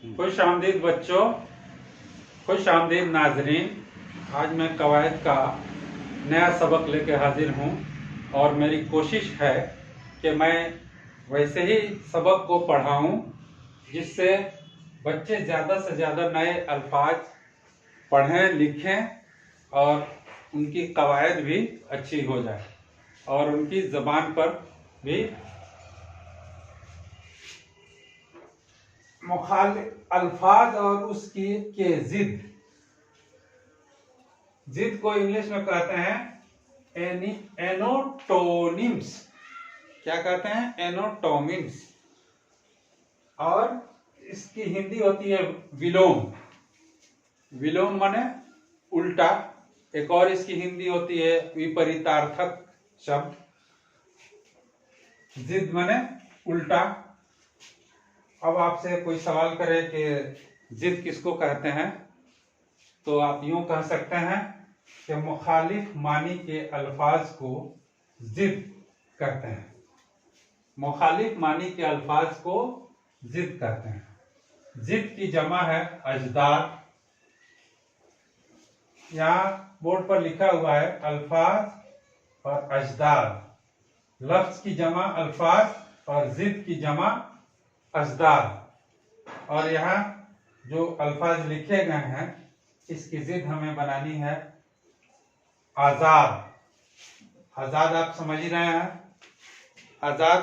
खुश आमदीद बच्चों, खुश आमदीद नाजरीन। आज मैं कवायद का नया सबक लेके हाजिर हूँ और मेरी कोशिश है कि मैं वैसे ही सबक को पढ़ाऊँ जिससे बच्चे ज़्यादा से ज़्यादा नए अल्फाज पढ़ें, लिखें और उनकी कवायद भी अच्छी हो जाए और उनकी ज़बान पर भी मुखालिफ अल्फाज और उसकी के जिद को इंग्लिश में कहते हैं एनोटोनिम्स। क्या कहते हैं? एनोटोनिम्स। और इसकी हिंदी होती है विलोम। विलोम माने उल्टा। एक और इसकी हिंदी होती है विपरीतार्थक शब्द। जिद माने उल्टा। अब आपसे कोई सवाल करे कि जिद किसको कहते हैं, तो आप यूं कह सकते हैं कि मुखालिफ मानी के अल्फाज को जिद कहते हैं। मुखालिफ मानी के अल्फाज को जिद कहते हैं। जिद की जमा है अजदाद। यहाँ बोर्ड पर लिखा हुआ है अल्फाज और अजदाद। लफ्ज की जमा अल्फाज और जिद की जमा अजदाद। और यहाँ जो अल्फाज लिखे गए हैं इसकी जिद हमें बनानी है आजाद। आजाद आप समझ ही रहे हैं। आजाद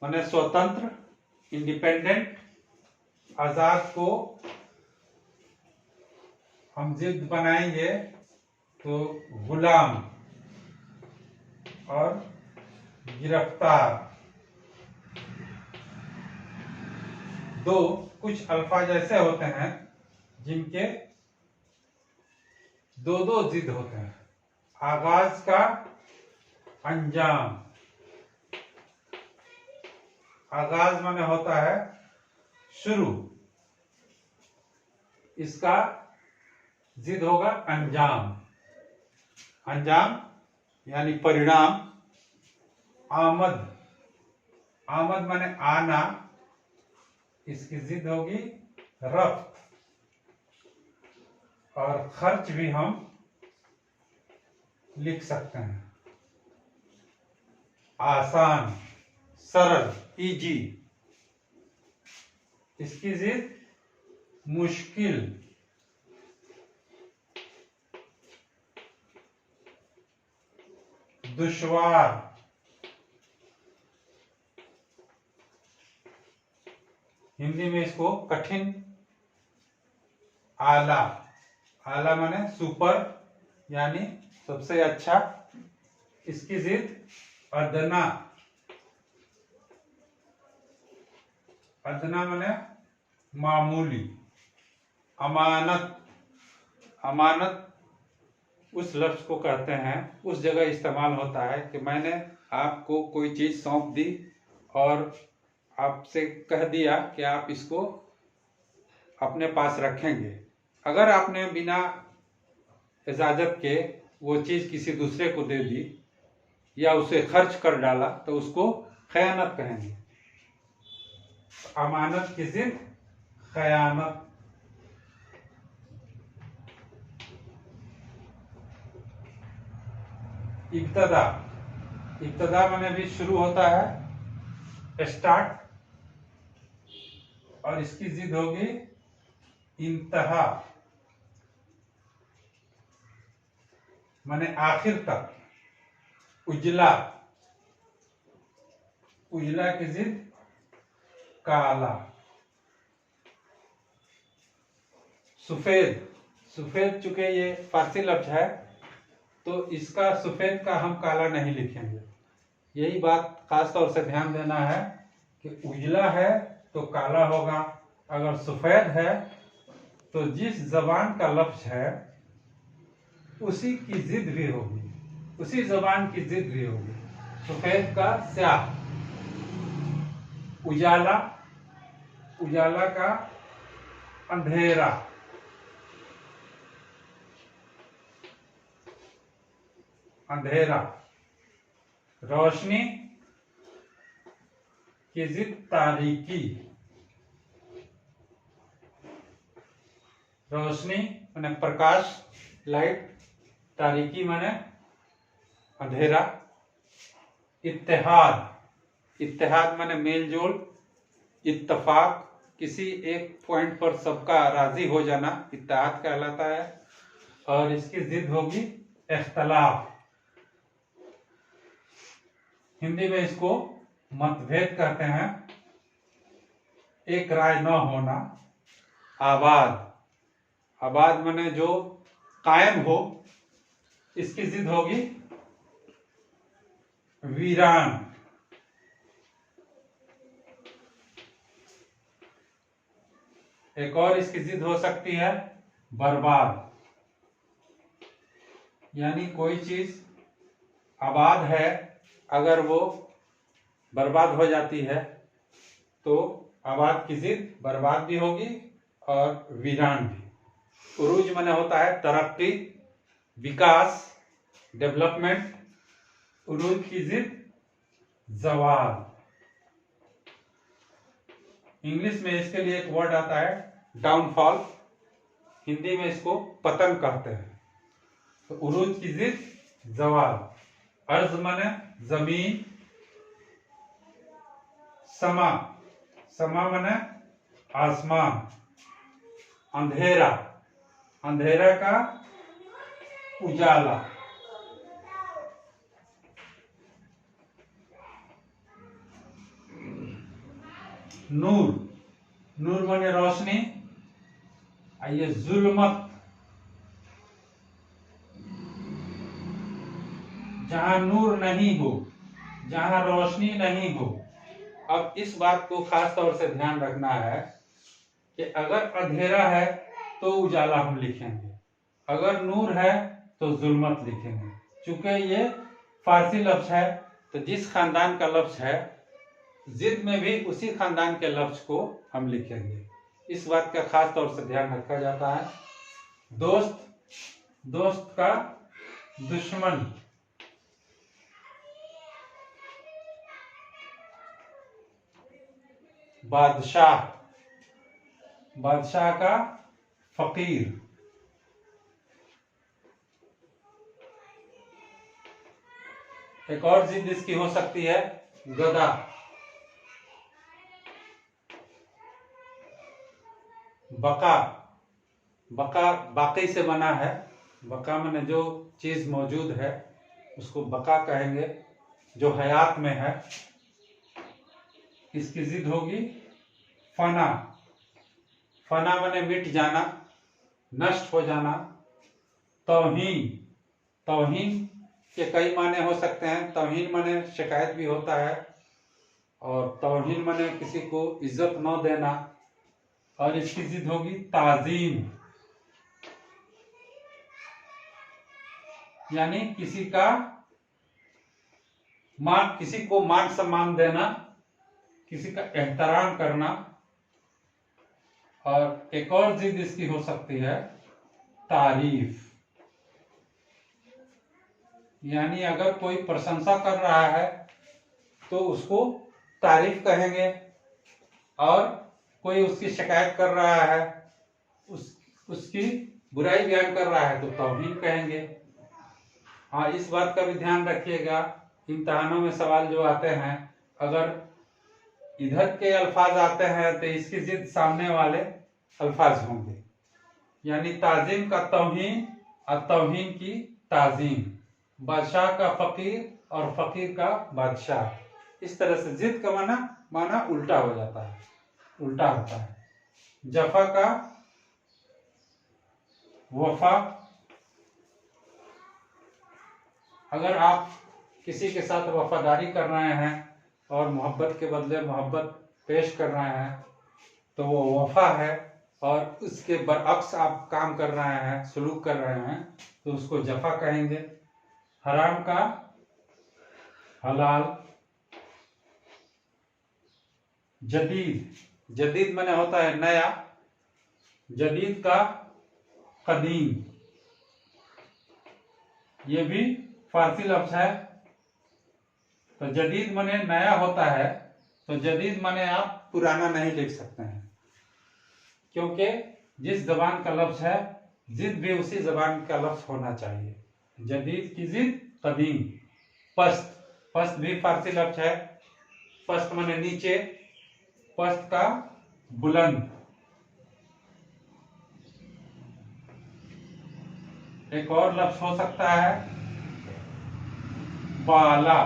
माने स्वतंत्र, इंडिपेंडेंट। आजाद को हम जिद बनाएंगे तो गुलाम और गिरफ्तार। दो कुछ अल्फाज ऐसे होते हैं जिनके दो दो जिद होते हैं। आगाज का अंजाम। आगाज माने होता है शुरू, इसका जिद होगा अंजाम। अंजाम यानी परिणाम। आमद। आमद माने आना, इसकी जिद होगी रफ्त। और खर्च भी हम लिख सकते हैं आसान, सरल, इजी। इसकी जिद मुश्किल। दुश्वार। हिंदी में इसको कठिन। आला। आला माने सुपर यानी सबसे अच्छा। इसकी जिद अदना। अदना माने मामूली। अमानत। अमानत उस लफ्ज को कहते हैं, उस जगह इस्तेमाल होता है कि मैंने आपको कोई चीज सौंप दी और आपसे कह दिया कि आप इसको अपने पास रखेंगे। अगर आपने बिना इजाजत के वो चीज किसी दूसरे को दे दी या उसे खर्च कर डाला तो उसको खयानत कहेंगे। अमानत की जिद खयानत। इब्तदा। इब्तदा माने भी शुरू होता है, स्टार्ट। और इसकी जिद होगी इंतहा माने आखिर तक। उजला। उजला की जिद काला। सफेद। सफेद चूंकि ये फारसी लफ्ज है तो इसका सफेद का हम काला नहीं लिखेंगे। यही बात खास तौर से ध्यान देना है कि उजला है तो काला होगा। अगर सफेद है तो जिस जबान का लफ्ज है उसी की जिद भी होगी, उसी जबान की जिद भी होगी। सफेद का स्याह। उजाला। उजाला का अंधेरा। अंधेरा। रोशनी की जिद तारीकी। रोशनी माने प्रकाश, लाइट। तारीकी माने अंधेरा। इत्तेहाद, इत्तेहाद माने मेल जोल। इत्तफाक, किसी एक पॉइंट पर सबका राजी हो जाना इत्तेहाद कहलाता है। और इसकी जिद होगी इख्तलाफ। हिंदी में इसको मतभेद कहते हैं। एक राय न होना। आबाद, आबाद माने जो कायम हो, इसकी जिद होगी वीरान। एक और इसकी जिद हो सकती है बर्बाद, यानी कोई चीज आबाद है, अगर वो बर्बाद हो जाती है तो आबाद की जिद बर्बाद भी होगी और वीरान भी। उरूज माने होता है तरक्की, विकास, डेवलपमेंट। उरूज की जिद जवाल। इंग्लिश में इसके लिए एक वर्ड आता है डाउनफॉल। हिंदी में इसको पतन कहते हैं। तो उरूज की जिद जवाल। अर्ज माने जमीन। समा, समा माने आसमान। अंधेरा, अंधेरा का उजाला। नूर, नूर माने रोशनी। आइए जुल्मत, जहां नूर नहीं हो, जहां रोशनी नहीं हो। अब इस बात को खास तौर से ध्यान रखना है कि अगर अंधेरा है तो उजाला हम लिखेंगे, अगर नूर है तो जुल्मत लिखेंगे। चूंकि ये फारसी लफ्ज है तो जिस खानदान का लफ्ज है, जिद में भी उसी खानदान के लफ्ज को हम लिखेंगे। इस बात का खास तौर से ध्यान रखा जाता है। दोस्त, दोस्त का दुश्मन। बादशाह, बादशाह का फकीर। एक और जिद इसकी हो सकती है गधा। बका, बका बाकी से बना है। बका माने जो चीज मौजूद है उसको बका कहेंगे, जो हयात में है। इसकी जिद होगी फना। फना माने मिट जाना, नष्ट हो जाना। तौहीन, तौहीन के कई माने हो सकते हैं। तौहीन माने शिकायत भी होता है, और तौहीन माने किसी को इज्जत न देना। और इसकी जिद होगी ताजीम, यानी किसी का किसी को मान सम्मान देना, किसी का एहतराम करना। और एक और जिद इसकी हो सकती है तारीफ, यानी अगर कोई प्रशंसा कर रहा है तो उसको तारीफ कहेंगे, और कोई उसकी शिकायत कर रहा है, उसकी बुराई बयान कर रहा है तो तौहीन कहेंगे। हाँ, इस बात का भी ध्यान रखिएगा, इम्तिहानों में सवाल जो आते हैं, अगर इधर के अल्फाज आते हैं तो इसकी जिद सामने वाले अल्फाज होंगे। यानी ताजीम का तौहीन और तौहीन की ताजीम। बादशाह का फकीर और फकीर का बादशाह। इस तरह से जिद का माना उल्टा हो जाता है, उल्टा होता है। जफा का वफा। अगर आप किसी के साथ वफादारी कर रहे हैं और मोहब्बत के बदले मोहब्बत पेश कर रहे हैं तो वो वफा है, और उसके बरअक्स आप काम कर रहे हैं, सलूक कर रहे हैं तो उसको जफा कहेंगे। हराम का हलाल। जदीद, जदीद माने होता है नया। जदीद का कदीम, ये भी फारसी लफ्ज है। तो जदीद माने नया होता है, तो जदीद माने आप पुराना नहीं लिख सकते हैं, क्योंकि जिस जबान का लफ्ज है जिद भी उसी जबान का लफ्ज होना चाहिए। जदीद की जिद, कदीम। पस्त, पस्त भी फारसी लफ्ज है। पस्त माने नीचे, पस्त का बुलंद। एक और लफ्ज हो सकता है बाला।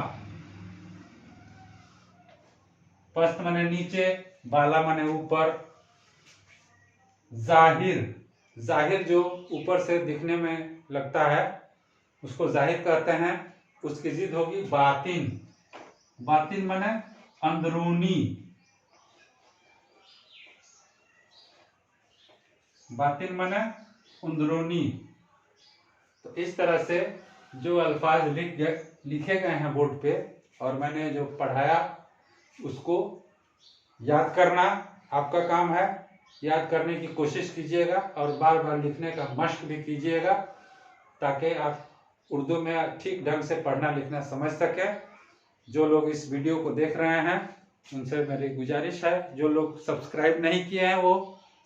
पस्त माने नीचे, बाला माने ऊपर। जाहिर, जाहिर जो ऊपर से दिखने में लगता है उसको जाहिर कहते हैं। उसकी जिद होगी बातिन। बातिन माने अंदरूनी। बातिन माने अंदरूनी। तो इस तरह से जो अल्फाज लिखे गए हैं बोर्ड पे और मैंने जो पढ़ाया उसको याद करना आपका काम है। याद करने की कोशिश कीजिएगा और बार बार लिखने का मशक भी कीजिएगा ताकि आप उर्दू में ठीक ढंग से पढ़ना लिखना समझ सके। जो लोग इस वीडियो को देख रहे हैं उनसे मेरी गुजारिश है, जो लोग सब्सक्राइब नहीं किए हैं वो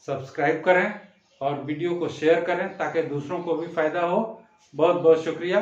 सब्सक्राइब करें और वीडियो को शेयर करें ताकि दूसरों को भी फायदा हो। बहुत बहुत शुक्रिया।